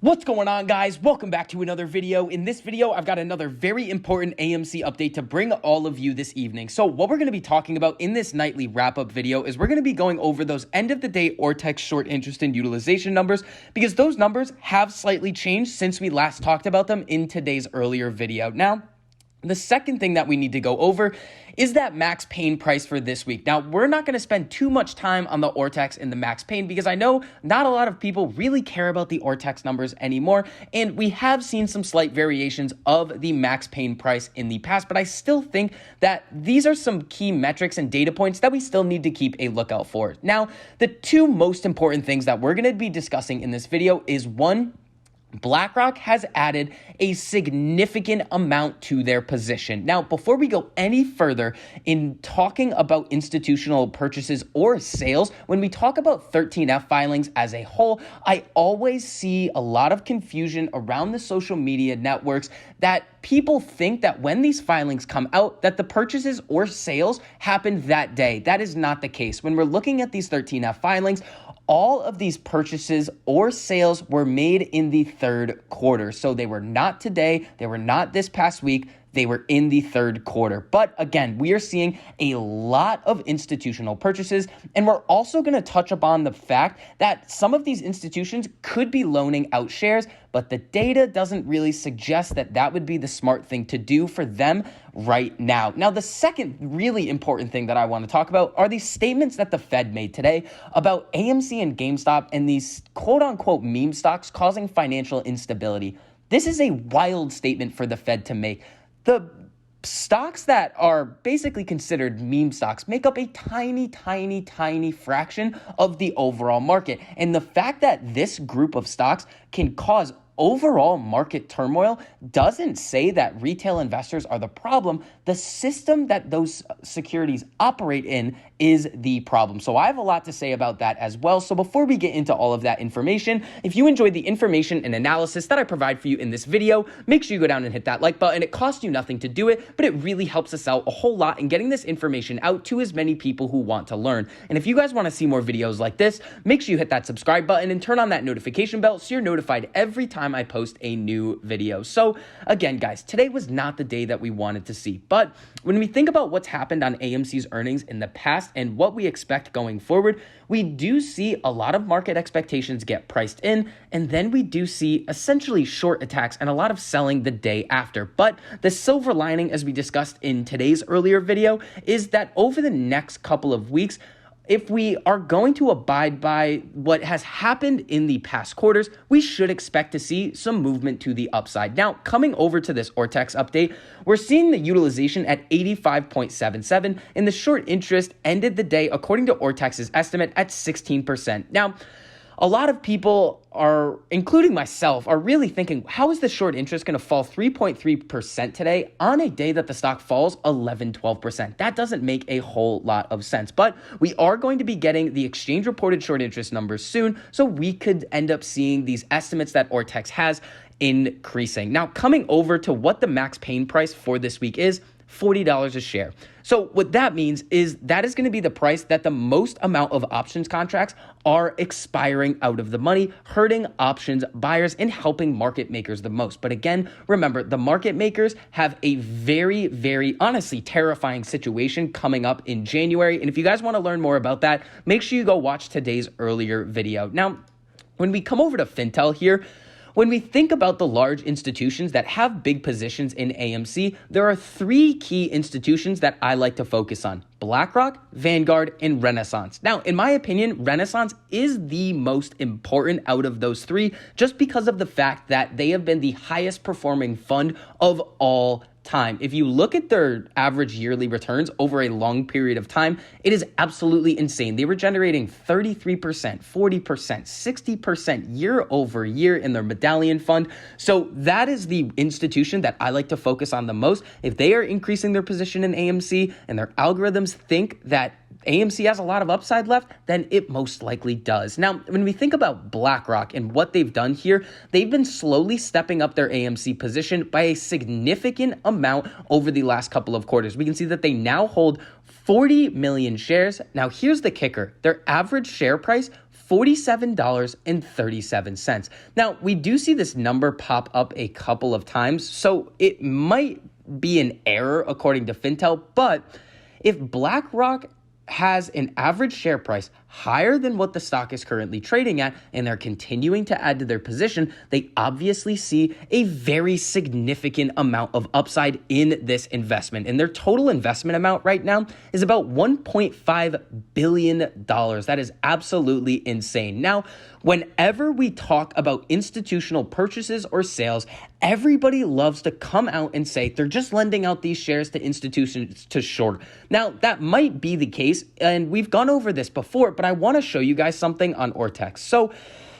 What's going on, guys? Welcome back to another video. In this video, I've got another very important AMC update to bring all of you this evening. So what we're going to be talking about in this nightly wrap-up video is we're going to be going over those end-of-the-day Ortex short interest and utilization numbers, because those numbers have slightly changed since we last talked about them in today's earlier video. Now, the second thing that we need to go over is that max pain price for this week. Now, we're not going to spend too much time on the Ortex and the max pain because I know not a lot of people really care about the Ortex numbers anymore, and we have seen some slight variations of the max pain price in the past, but I still think that these are some key metrics and data points that we still need to keep a lookout for. Now, the two most important things that we're going to be discussing in this video is one, BlackRock has added a significant amount to their position. Now, before we go any further in talking about institutional purchases or sales, when we talk about 13F filings as a whole, I always see a lot of confusion around the social media networks that people think that when these filings come out, that the purchases or sales happened that day. That is not the case. When we're looking at these 13F filings, all of these purchases or sales were made in the third quarter. So they were not today, they were not this past week, they were in the third quarter. But again, we are seeing a lot of institutional purchases, and we're also going to touch upon the fact that some of these institutions could be loaning out shares, but the data doesn't really suggest that that would be the smart thing to do for them right now. Now, the second really important thing that I want to talk about are these statements that the Fed made today about AMC and GameStop and these quote-unquote meme stocks causing financial instability. This is a wild statement for the Fed to make. The stocks that are basically considered meme stocks make up a tiny fraction of the overall market. And the fact that this group of stocks can cause overall market turmoil doesn't say that retail investors are the problem. The system that those securities operate in is the problem. So I have a lot to say about that as well. So before we get into all of that information, if you enjoyed the information and analysis that I provide for you in this video, make sure you go down and hit that like button. It costs you nothing to do it, but it really helps us out a whole lot in getting this information out to as many people who want to learn. And if you guys want to see more videos like this, make sure you hit that subscribe button and turn on that notification bell so you're notified every time I post a new video. So again, guys, today was not the day that we wanted to see, but when we think about what's happened on AMC's earnings in the past and what we expect going forward, we do see a lot of market expectations get priced in, and then we do see essentially short attacks and a lot of selling the day after. But the silver lining, as we discussed in today's earlier video, is that over the next couple of weeks, if we are going to abide by what has happened in the past quarters, we should expect to see some movement to the upside. Now, coming over to this Ortex update, we're seeing the utilization at 85.77, and the short interest ended the day, according to Ortex's estimate, at 16%. Now, a lot of people are, including myself, are really thinking, how is the short interest going to fall 3.3% today on a day that the stock falls 12%? That doesn't make a whole lot of sense. But we are going to be getting the exchange reported short interest numbers soon, so we could end up seeing these estimates that Ortex has increasing. Now, coming over to what the max pain price for this week is, $40 a share. So what that means is that is going to be the price that the most amount of options contracts are expiring out of the money, hurting options buyers and helping market makers the most. But again, remember, the market makers have a very honestly terrifying situation coming up in January. And if you guys want to learn more about that, make sure you go watch today's earlier video. Now, when we come over to Fintel here, when we think about the large institutions that have big positions in AMC, there are three key institutions that I like to focus on: BlackRock, Vanguard, and Renaissance. Now, in my opinion, Renaissance is the most important out of those three just because of the fact that they have been the highest performing fund of all time. If you look at their average yearly returns over a long period of time, it is absolutely insane. They were generating 33%, 40%, 60% year over year in their medallion fund. So that is the institution that I like to focus on the most. If they are increasing their position in AMC and their algorithms think that AMC has a lot of upside left, then it most likely does. Now, when we think about BlackRock and what they've done here, they've been slowly stepping up their AMC position by a significant amount over the last couple of quarters. We can see that they now hold 40 million shares. Now, here's the kicker. Their average share price $47.37. Now, we do see this number pop up a couple of times, so it might be an error according to Fintel, but if BlackRock has an average share price higher than what the stock is currently trading at, and they're continuing to add to their position, they obviously see a very significant amount of upside in this investment. And their total investment amount right now is about $1.5 billion. That is absolutely insane. Now, whenever we talk about institutional purchases or sales, everybody loves to come out and say they're just lending out these shares to institutions to short. Now, that might be the case, and we've gone over this before, but I want to show you guys something on Ortex. So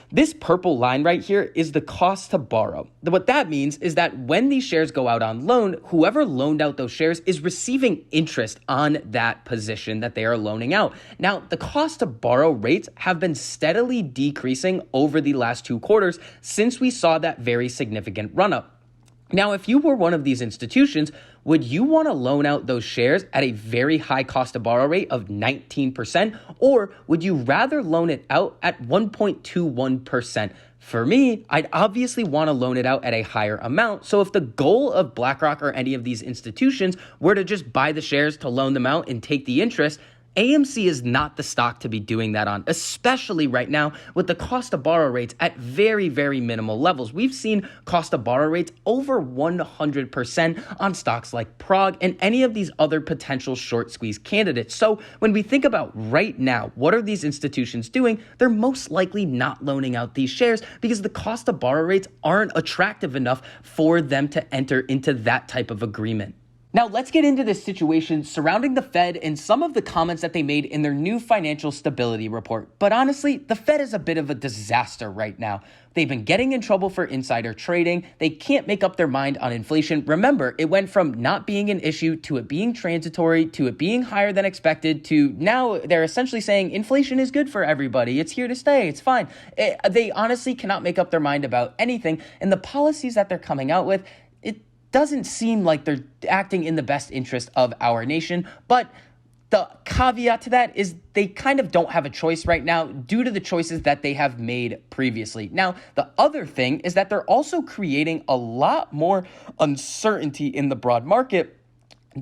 this purple line right here is the cost to borrow. What that means is that when these shares go out on loan, whoever loaned out those shares is receiving interest on that position that they are loaning out. Now, the cost to borrow rates have been steadily decreasing over the last 2 quarters since we saw that very significant run up. Now, if you were one of these institutions, would you want to loan out those shares at a very high cost to borrow rate of 19%, or would you rather loan it out at 1.21%? For me, I'd obviously want to loan it out at a higher amount. So if the goal of BlackRock or any of these institutions were to just buy the shares to loan them out and take the interest, AMC is not the stock to be doing that on, especially right now with the cost to borrow rates at very, very minimal levels. We've seen cost to borrow rates over 100% on stocks like Prague and any of these other potential short squeeze candidates. So when we think about right now, what are these institutions doing? They're most likely not loaning out these shares because the cost to borrow rates aren't attractive enough for them to enter into that type of agreement. Now, let's get into this situation surrounding the Fed and some of the comments that they made in their new financial stability report. But honestly, the Fed is a bit of a disaster right now. They've been getting in trouble for insider trading. They can't make up their mind on inflation. Remember, it went from not being an issue to it being transitory to it being higher than expected to now they're essentially saying inflation is good for everybody. It's here to stay. It's fine. They honestly cannot make up their mind about anything. And the policies that they're coming out with, it doesn't seem like they're acting in the best interest of our nation. But the caveat to that is they kind of don't have a choice right now due to the choices that they have made previously. Now, the other thing is that they're also creating a lot more uncertainty in the broad market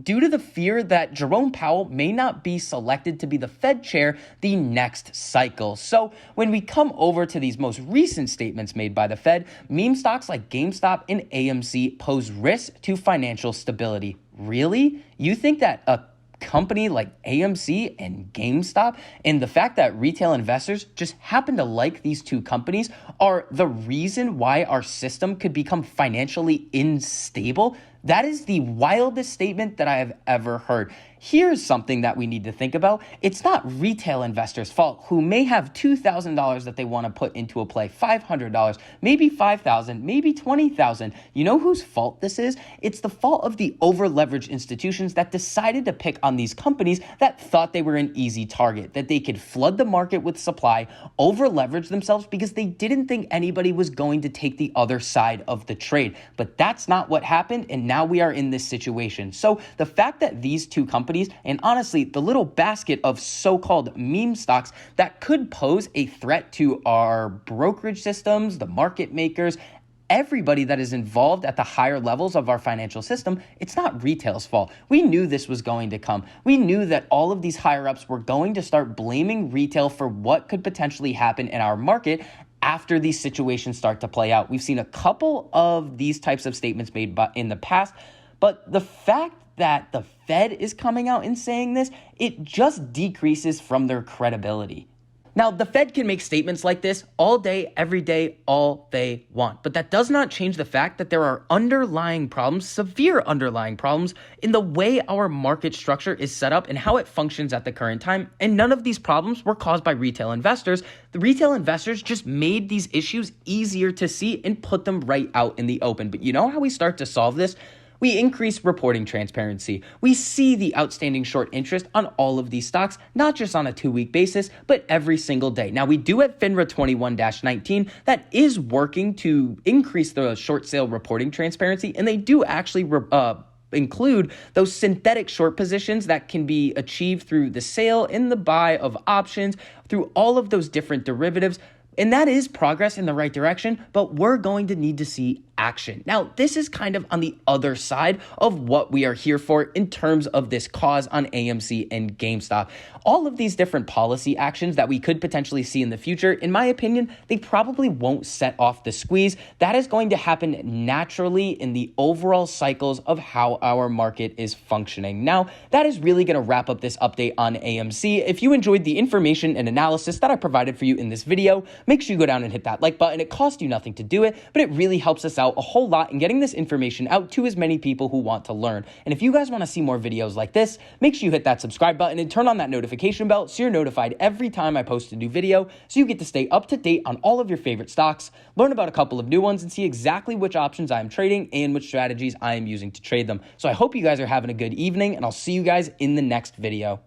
due to the fear that Jerome Powell may not be selected to be the Fed chair the next cycle. So when we come over to these most recent statements made by the Fed, meme stocks like GameStop and AMC pose risk to financial stability. Really? You think that a company like AMC and GameStop and the fact that retail investors just happen to like these two companies are the reason why our system could become financially unstable? That is the wildest statement that I have ever heard. Here's something that we need to think about. It's not retail investors' fault who may have $2,000 that they want to put into a play, $500, maybe $5,000, maybe $20,000. You know whose fault this is? It's the fault of the over-leveraged institutions that decided to pick on these companies that thought they were an easy target, that they could flood the market with supply, over-leverage themselves because they didn't think anybody was going to take the other side of the trade. But that's not what happened, and now we are in this situation. So the fact that these two companies, and honestly, the little basket of so-called meme stocks that could pose a threat to our brokerage systems, the market makers, everybody that is involved at the higher levels of our financial system, it's not retail's fault. We knew this was going to come. We knew that all of these higher ups were going to start blaming retail for what could potentially happen in our market after these situations start to play out. We've seen a couple of these types of statements made in the past, but the fact that the Fed is coming out and saying this, it just decreases from their credibility. Now, the Fed can make statements like this all day, every day, all they want. But that does not change the fact that there are underlying problems, severe underlying problems, in the way our market structure is set up and how it functions at the current time. And none of these problems were caused by retail investors. The retail investors just made these issues easier to see and put them right out in the open. But you know how we start to solve this? We increase reporting transparency. We see the outstanding short interest on all of these stocks, not just on a 2-week basis, but every single day. Now, we do have FINRA 21-19 that is working to increase the short sale reporting transparency, and they do actually include those synthetic short positions that can be achieved through the sale and the buy of options, through all of those different derivatives. And that is progress in the right direction, but we're going to need to see action. Now, this is kind of on the other side of what we are here for in terms of this cause on AMC and GameStop. All of these different policy actions that we could potentially see in the future, in my opinion, they probably won't set off the squeeze. That is going to happen naturally in the overall cycles of how our market is functioning. Now, that is really going to wrap up this update on AMC. If you enjoyed the information and analysis that I provided for you in this video, make sure you go down and hit that like button. It costs you nothing to do it, but it really helps us out a whole lot in getting this information out to as many people who want to learn. And if you guys want to see more videos like this, make sure you hit that subscribe button and turn on that notification bell so you're notified every time I post a new video, so you get to stay up to date on all of your favorite stocks, learn about a couple of new ones, and see exactly which options I am trading and which strategies I am using to trade them. So I hope you guys are having a good evening, and I'll see you guys in the next video.